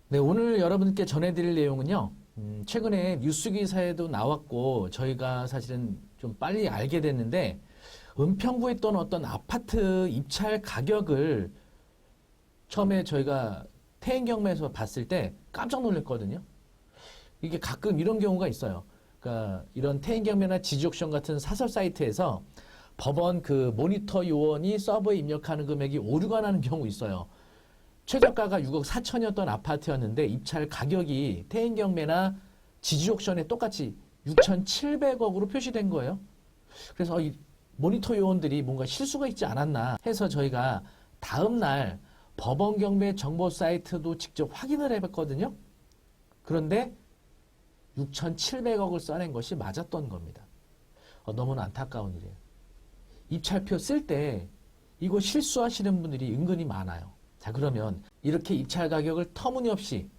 네, 오늘 여러분께 전해드릴 내용은요. 최근에 뉴스 기사에도 나왔고 저희가 사실은 좀 빨리 알게 됐는데 은평구에 있던 어떤 아파트 입찰 가격을 처음에 저희가 태행 경매에서 봤을 때 깜짝 놀랐거든요. 이게 가끔 이런 경우가 있어요. 그러니까 이런 태행 경매나 지지옥션 같은 사설 사이트에서 법원 그 모니터 요원이 서버에 입력하는 금액이 오류가 나는 경우 있어요. 최저가가 6억 4천이었던 아파트였는데 입찰 가격이 태행 경매나 지지옥션에 똑같이 6,700억으로 표시된 거예요. 그래서 이 모니터 요원들이 뭔가 실수가 있지 않았나 해서 저희가 다음 날 법원 경매 정보 사이트도 직접 확인을 해봤거든요. 그런데 6,700억을 써낸 것이 맞았던 겁니다. 너무나 안타까운 일이에요. 입찰표 쓸 때 이거 실수하시는 분들이 은근히 많아요. 자, 그러면 이렇게 입찰 가격을 터무니없이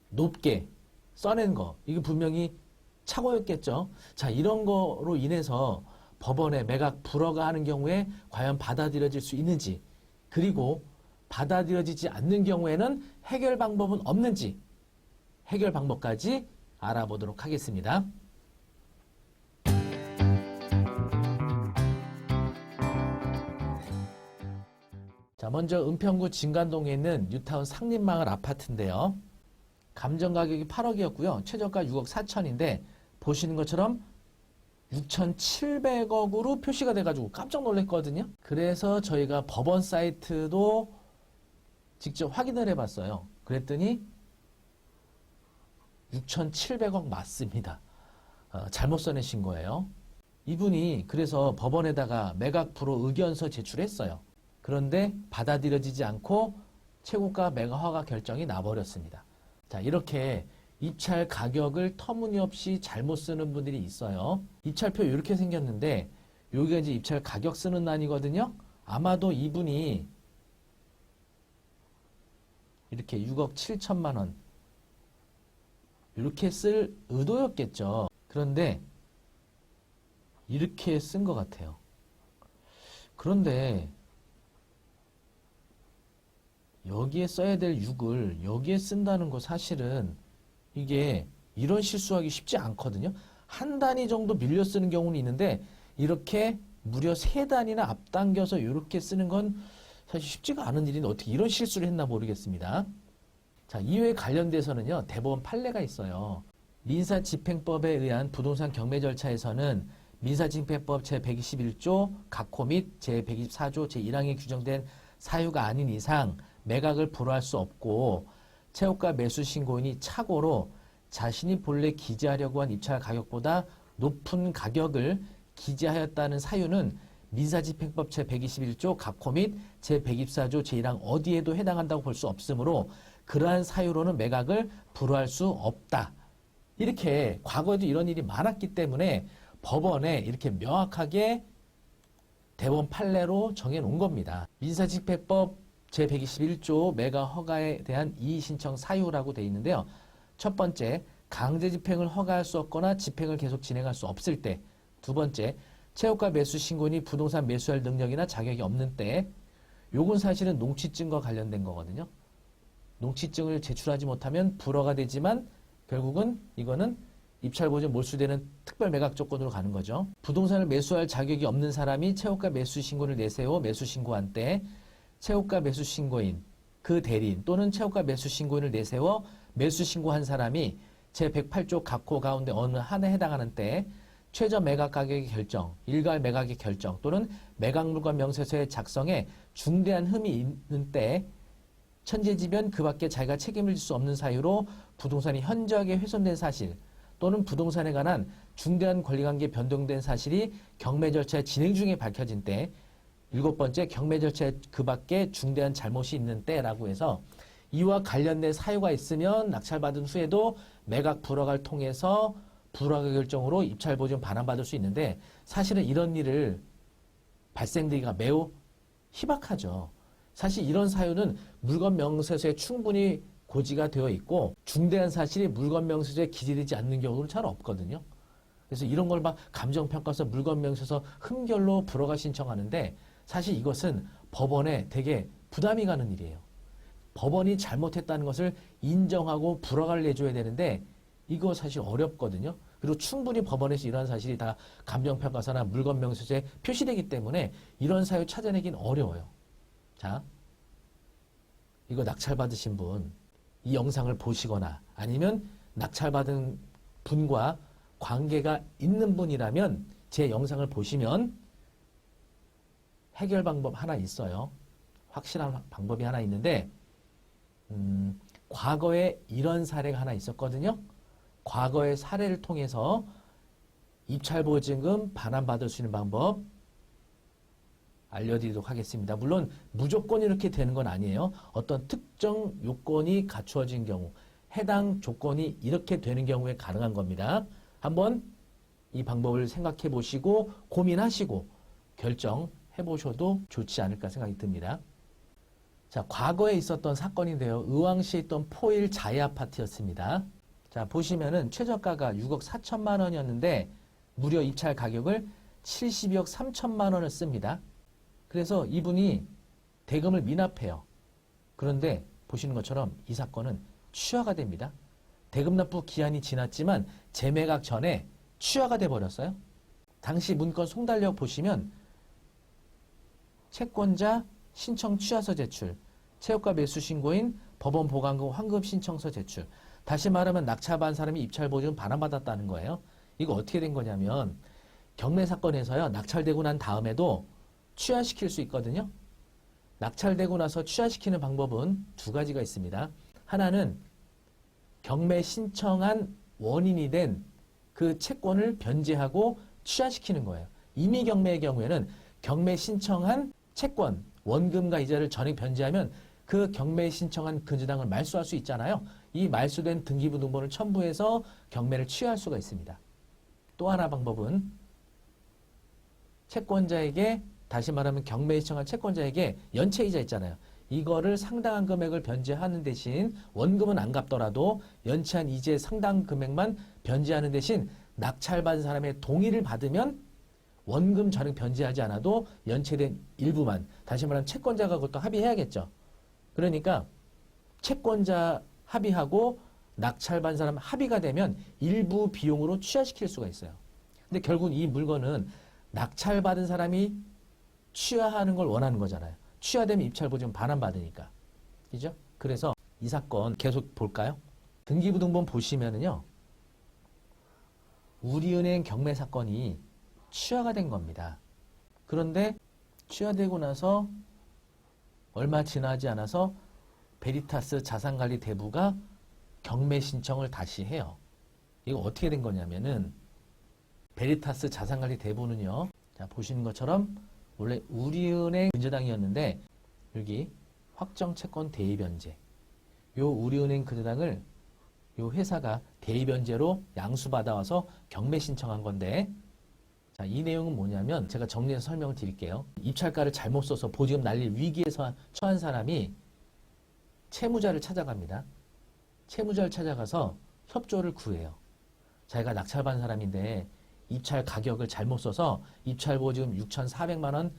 높게 써낸 거, 이게 분명히 착오였겠죠. 자, 이런 거로 인해서 법원에 매각 불허가 하는 경우에 과연 받아들여질 수 있는지, 그리고 받아들여지지 않는 경우에는 해결 방법은 없는지, 해결 방법까지 알아보도록 하겠습니다. 자, 먼저 은평구 진관동에 있는 뉴타운 상림마을 아파트인데요. 감정 가격이 8억이었고요. 최저가 6억 4천인데 보시는 것처럼 6,700억으로 표시가 돼가지고 깜짝 놀랐거든요. 그래서 저희가 법원 사이트도 직접 확인을 해봤어요. 그랬더니 6,700억 맞습니다. 잘못 써내신 거예요. 이분이 그래서 법원에다가 매각 불허 의견서 제출했어요. 그런데 받아들여지지 않고 최고가 매각 허가 결정이 나버렸습니다. 자, 이렇게 입찰 가격을 터무니없이 잘못 쓰는 분들이 있어요. 입찰표 이렇게 생겼는데 여기가 이제 입찰 가격 쓰는 란이거든요. 아마도 이분이 이렇게 6억 7천만 원 이렇게 쓸 의도였겠죠. 그런데 이렇게 쓴 것 같아요. 그런데 여기에 써야 될 6을 여기에 쓴다는 거 사실은 이게 이런 실수하기 쉽지 않거든요. 한 단위 정도 밀려 쓰는 경우는 있는데 이렇게 무려 3단위나 앞당겨서 이렇게 쓰는 건 사실 쉽지가 않은 일인데 어떻게 이런 실수를 했나 모르겠습니다. 자, 이외에 관련돼서는요, 대법원 판례가 있어요. 민사집행법에 의한 부동산 경매 절차에서는 민사집행법 제121조 각호 및 제124조 제1항에 규정된 사유가 아닌 이상 매각을 불허할 수 없고 최고가 매수 신고인이 착오로 자신이 본래 기재하려고 한 입찰 가격보다 높은 가격을 기재하였다는 사유는 민사집행법 제121조 각호 및 제124조 제1항 어디에도 해당한다고 볼 수 없으므로 그러한 사유로는 매각을 불허할 수 없다. 이렇게 과거에도 이런 일이 많았기 때문에 법원에 이렇게 명확하게 대법원 판례로 정해놓은 겁니다. 민사집행법 제121조 매각 허가에 대한 이의신청 사유라고 되어 있는데요. 첫 번째, 강제 집행을 허가할 수 없거나 집행을 계속 진행할 수 없을 때. 두 번째, 최고가 매수 신고인이 부동산 매수할 능력이나 자격이 없는 때. 요건 사실은 농취증과 관련된 거거든요. 농취증을 제출하지 못하면 불허가 되지만 결국은 이거는 입찰보증 몰수되는 특별 매각 조건으로 가는 거죠. 부동산을 매수할 자격이 없는 사람이 최고가 매수 신고를 내세워 매수 신고한 때 최고가 매수 신고인, 그 대리인 또는 최고가 매수 신고인을 내세워 매수 신고한 사람이 제108조 각호 가운데 어느 한에 해당하는 때 최저 매각 가격의 결정, 일괄 매각의 결정 또는 매각 물건 명세서의 작성에 중대한 흠이 있는 때 천재지변 그 밖에 자기가 책임을 질 수 없는 사유로 부동산이 현저하게 훼손된 사실 또는 부동산에 관한 중대한 권리관계 변동된 사실이 경매 절차 진행 중에 밝혀진 때. 일곱 번째, 경매 절차에 그 밖에 중대한 잘못이 있는 때라고 해서 이와 관련된 사유가 있으면 낙찰받은 후에도 매각 불허가를 통해서 불허가 결정으로 입찰 보증 반환받을 수 있는데 사실은 이런 일을 발생되기가 매우 희박하죠. 사실 이런 사유는 물건 명세서에 충분히 고지가 되어 있고 중대한 사실이 물건 명세서에 기재되지 않는 경우는 잘 없거든요. 그래서 이런 걸 막 감정평가서 물건 명세서 흠결로 불허가 신청하는데 사실 이것은 법원에 되게 부담이 가는 일이에요. 법원이 잘못했다는 것을 인정하고 불허가를 내줘야 되는데 이거 사실 어렵거든요. 그리고 충분히 법원에서 이러한 사실이 다 감정평가서나 물권명세서에 표시되기 때문에 이런 사유 찾아내긴 어려워요. 자, 이거 낙찰받으신 분, 이 영상을 보시거나 아니면 낙찰받은 분과 관계가 있는 분이라면 제 영상을 보시면 해결 방법 하나 있어요. 확실한 방법이 하나 있는데 과거에 이런 사례가 하나 있었거든요. 과거의 사례를 통해서 입찰보증금 반환받을 수 있는 방법 알려드리도록 하겠습니다. 물론 무조건 이렇게 되는 건 아니에요. 어떤 특정 요건이 갖추어진 경우, 해당 조건이 이렇게 되는 경우에 가능한 겁니다. 한번 이 방법을 생각해 보시고 고민하시고 결정해 보셔도 좋지 않을까 생각이 듭니다. 자, 과거에 있었던 사건인데요. 의왕시에 있던 포일 자이 아파트였습니다. 자, 보시면은 최저가가 6억 4천만 원이었는데 무려 입찰 가격을 72억 3천만 원을 씁니다. 그래서 이분이 대금을 미납해요. 그런데 보시는 것처럼 이 사건은 취하가 됩니다. 대금 납부 기한이 지났지만 재매각 전에 취하가 돼버렸어요. 당시 문건 송달력 보시면 채권자 신청 취하서 제출, 채권가 매수 신고인 법원 보관금 환급 신청서 제출. 다시 말하면 낙찰받은 사람이 입찰보증 반환받았다는 거예요. 이거 어떻게 된 거냐면 경매 사건에서요. 낙찰되고 난 다음에도 취하시킬 수 있거든요. 낙찰되고 나서 취하시키는 방법은 두 가지가 있습니다. 하나는 경매 신청한 원인이 된 그 채권을 변제하고 취하시키는 거예요. 임의 경매의 경우에는 경매 신청한 채권, 원금과 이자를 전액 변제하면 그 경매에 신청한 근저당을 말소할 수 있잖아요. 이 말소된 등기부등본을 첨부해서 경매를 취하할 수가 있습니다. 또 하나 방법은 채권자에게 다시 말하면 경매에 신청한 채권자에게 연체이자 있잖아요. 이거를 상당한 금액을 변제하는 대신 원금은 안 갚더라도 연체한 이자의 상당 금액만 변제하는 대신 낙찰받은 사람의 동의를 받으면 원금 전액 변제하지 않아도 연체된 일부만, 다시 말하면 채권자가 그것도 합의해야겠죠. 그러니까 채권자 합의하고 낙찰받은 사람 합의가 되면 일부 비용으로 취하시킬 수가 있어요. 근데 결국 이 물건은 낙찰받은 사람이 취하하는 걸 원하는 거잖아요. 취하되면 입찰보증 반환받으니까. 그죠? 그래서 이 사건 계속 볼까요? 등기부등본 보시면은요. 우리은행 경매 사건이 취하가 된 겁니다. 그런데 취하되고 나서 얼마 지나지 않아서 베리타스 자산관리 대부가 경매 신청을 다시 해요. 이거 어떻게 된 거냐면은 베리타스 자산관리 대부는요. 자, 보시는 것처럼 원래 우리은행 근저당이었는데 여기 확정채권 대입변제, 요 우리은행 근저당을 요 회사가 대입변제로 양수받아와서 경매 신청한 건데, 자, 이 내용은 뭐냐면 제가 정리해서 설명을 드릴게요. 입찰가를 잘못 써서 보증금 날릴 위기에 처한 사람이 채무자를 찾아갑니다. 채무자를 찾아가서 협조를 구해요. 자기가 낙찰받은 사람인데 입찰 가격을 잘못 써서 입찰보증금 6,400만 원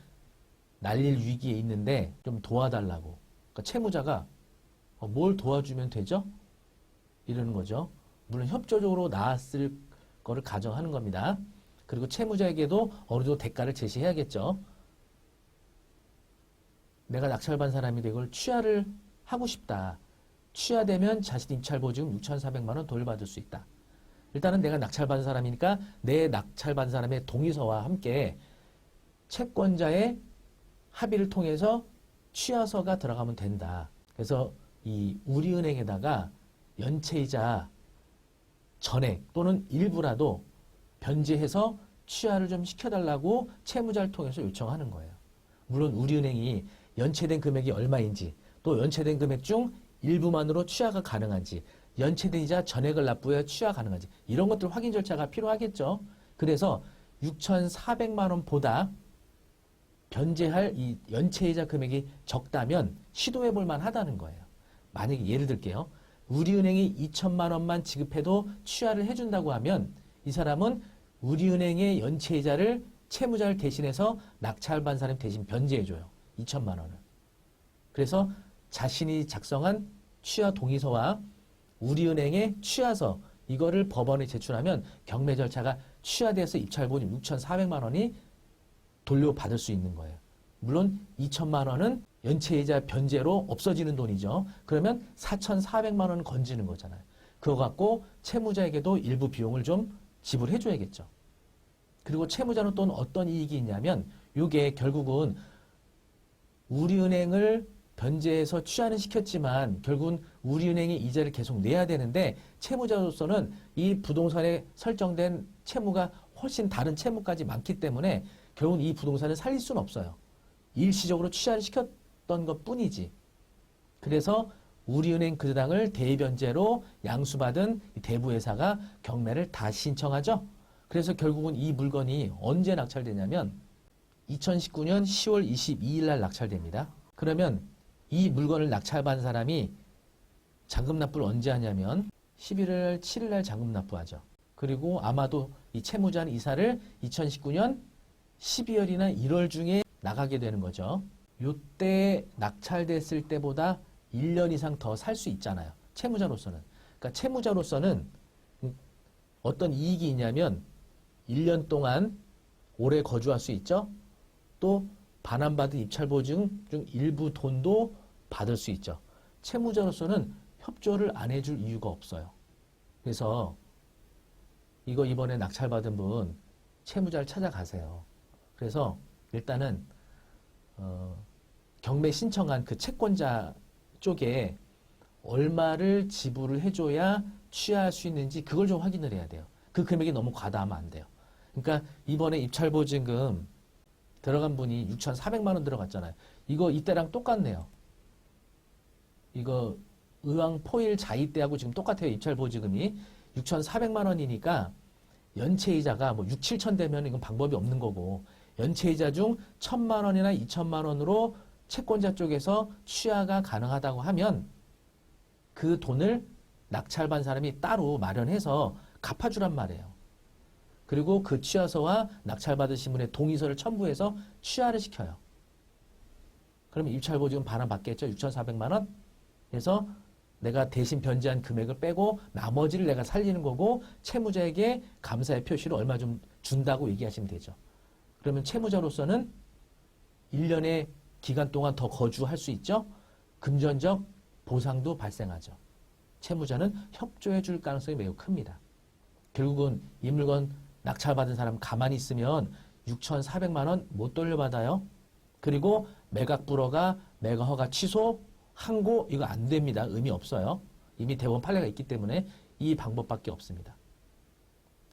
날릴 위기에 있는데 좀 도와달라고. 그러니까 채무자가 뭘 도와주면 되죠? 이러는 거죠. 물론 협조적으로 나왔을 거를 가정하는 겁니다. 그리고 채무자에게도 어느 정도 대가를 제시해야겠죠. 내가 낙찰받은 사람인데 이걸 취하를 하고 싶다. 취하되면 자신 입찰보증금 6,400만 원 돌려받을 수 있다. 일단은 내가 낙찰받은 사람이니까 내 낙찰받은 사람의 동의서와 함께 채권자의 합의를 통해서 취하서가 들어가면 된다. 그래서 이 우리은행에다가 연체이자 전액 또는 일부라도 변제해서 취하를 좀 시켜달라고 채무자를 통해서 요청하는 거예요. 물론 우리은행이 연체된 금액이 얼마인지, 또 연체된 금액 중 일부만으로 취하가 가능한지, 연체된 이자 전액을 납부해 취하 가능한지, 이런 것들 확인 절차가 필요하겠죠. 그래서 6,400만 원보다 변제할 이 연체이자 금액이 적다면 시도해 볼 만하다는 거예요. 만약에 예를 들게요. 우리은행이 2천만 원만 지급해도 취하를 해준다고 하면 이 사람은 우리은행의 연체이자를 채무자를 대신해서 낙찰받은 사람 대신 변제해줘요. 2천만 원을. 그래서 자신이 작성한 취하 동의서와 우리은행의 취하서 이거를 법원에 제출하면 경매 절차가 취하돼서 입찰보증 6,400만 원이 돌려받을 수 있는 거예요. 물론 2천만 원은 연체이자 변제로 없어지는 돈이죠. 그러면 4,400만 원은 건지는 거잖아요. 그거 갖고 채무자에게도 일부 비용을 좀 지불해 줘야겠죠. 그리고 채무자는 또 어떤 이익이 있냐면 이게 결국은 우리은행을 변제해서 취하는 시켰지만 결국은 우리은행이 이자를 계속 내야 되는데 채무자로서는 이 부동산에 설정된 채무가 훨씬 다른 채무까지 많기 때문에 결국은 이 부동산을 살릴 수는 없어요. 일시적으로 취하를 시켰던 것 뿐이지. 그래서 우리은행 그 땅을 대변제로 양수받은 대부회사가 경매를 다시 신청하죠. 그래서 결국은 이 물건이 언제 낙찰되냐면 2019년 10월 22일 날 낙찰됩니다. 그러면 이 물건을 낙찰받은 사람이 잔금 납부를 언제 하냐면 11월 7일 날 잔금 납부하죠. 그리고 아마도 이 채무자는 이사를 2019년 12월이나 1월 중에 나가게 되는 거죠. 요때 낙찰됐을 때보다 1년 이상 더 살 수 있잖아요. 채무자로서는. 그러니까 채무자로서는 어떤 이익이 있냐면 1년 동안 오래 거주할 수 있죠. 또 반환받은 입찰보증 중 일부 돈도 받을 수 있죠. 채무자로서는 협조를 안 해줄 이유가 없어요. 그래서 이거 이번에 낙찰받은 분 채무자를 찾아가세요. 그래서 일단은 경매 신청한 그 채권자 쪽에 얼마를 지불을 해줘야 취하할 수 있는지 그걸 좀 확인을 해야 돼요. 그 금액이 너무 과다하면 안 돼요. 그러니까 이번에 입찰보증금 들어간 분이 6,400만 원 들어갔잖아요. 이거 이때랑 똑같네요. 이거 의왕 포일 자이 때하고 지금 똑같아요. 입찰보증금이 6,400만 원이니까 연체이자가 뭐 6, 7천 되면 이건 방법이 없는 거고 연체이자 중 1,000만 원이나 2천만 원으로 채권자 쪽에서 취하가 가능하다고 하면 그 돈을 낙찰받은 사람이 따로 마련해서 갚아주란 말이에요. 그리고 그 취하서와 낙찰받으신 분의 동의서를 첨부해서 취하를 시켜요. 그러면 입찰보증금 반환받겠죠. 6,400만 원. 그래서 내가 대신 변제한 금액을 빼고 나머지를 내가 살리는 거고 채무자에게 감사의 표시로 얼마 좀 준다고 얘기하시면 되죠. 그러면 채무자로서는 1년의 기간 동안 더 거주할 수 있죠. 금전적 보상도 발생하죠. 채무자는 협조해 줄 가능성이 매우 큽니다. 결국은 이 물건 낙찰받은 사람 가만히 있으면 6,400만 원 못 돌려받아요. 그리고 매각불허가 매각허가 취소, 항고 이거 안 됩니다. 의미 없어요. 이미 대법원 판례가 있기 때문에 이 방법밖에 없습니다.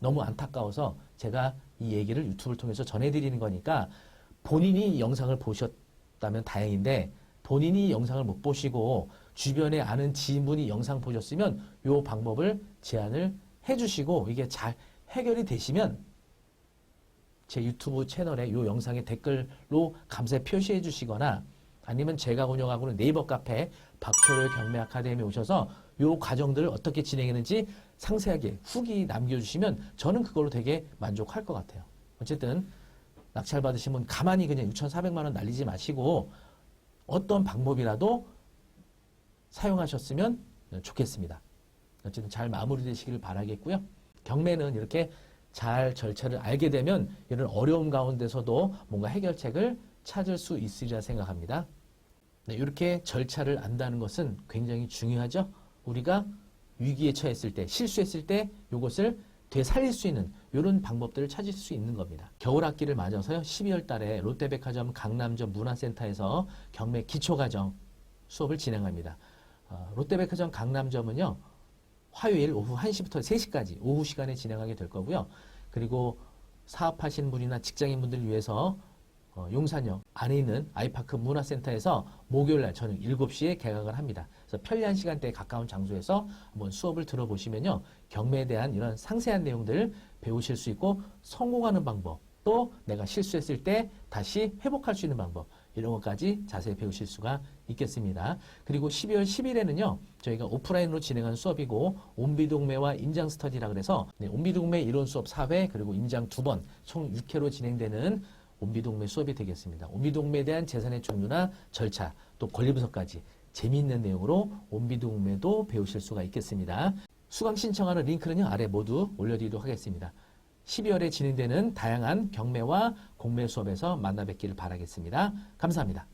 너무 안타까워서 제가 이 얘기를 유튜브를 통해서 전해드리는 거니까 본인이 영상을 보셨다면 다행인데 본인이 영상을 못 보시고 주변에 아는 지인분이 영상 보셨으면 이 방법을 제안을 해주시고 이게 잘 해결이 되시면 제 유튜브 채널에 이 영상에 댓글로 감사 표시해 주시거나 아니면 제가 운영하고 있는 네이버 카페 박철호의 경매 아카데미에 오셔서 이 과정들을 어떻게 진행했는지 상세하게 후기 남겨주시면 저는 그걸로 되게 만족할 것 같아요. 어쨌든 낙찰 받으신 분 가만히 그냥 6,400만 원 날리지 마시고 어떤 방법이라도 사용하셨으면 좋겠습니다. 어쨌든 잘 마무리되시기를 바라겠고요. 경매는 이렇게 잘 절차를 알게 되면 이런 어려움 가운데서도 뭔가 해결책을 찾을 수 있으리라 생각합니다. 네, 이렇게 절차를 안다는 것은 굉장히 중요하죠. 우리가 위기에 처했을 때, 실수했을 때 이것을 되살릴 수 있는 이런 방법들을 찾을 수 있는 겁니다. 겨울 학기를 맞아서요. 12월 달에 롯데백화점 강남점 문화센터에서 경매 기초과정 수업을 진행합니다. 롯데백화점 강남점은요. 화요일 오후 1시부터 3시까지 오후 시간에 진행하게 될 거고요. 그리고 사업하시는 분이나 직장인분들을 위해서 용산역 안에 있는 아이파크 문화센터에서 목요일날 저녁 7시에 개강을 합니다. 그래서 편리한 시간대에 가까운 장소에서 한번 수업을 들어보시면요. 경매에 대한 이런 상세한 내용들을 배우실 수 있고 성공하는 방법, 또 내가 실수했을 때 다시 회복할 수 있는 방법 이런 것까지 자세히 배우실 수가 있겠습니다. 그리고 12월 10일에는요. 저희가 오프라인으로 진행하는 수업이고 온비동매와 임장 스터디라 그래서 온비동매 이론 수업 4회 그리고 임장 2번 총 6회로 진행되는 온비동매 수업이 되겠습니다. 온비동매에 대한 재산의 종류나 절차 또 권리분석까지 재미있는 내용으로 온비동매도 배우실 수가 있겠습니다. 수강 신청하는 링크는요, 아래 모두 올려드리도록 하겠습니다. 12월에 진행되는 다양한 경매와 공매 수업에서 만나 뵙기를 바라겠습니다. 감사합니다.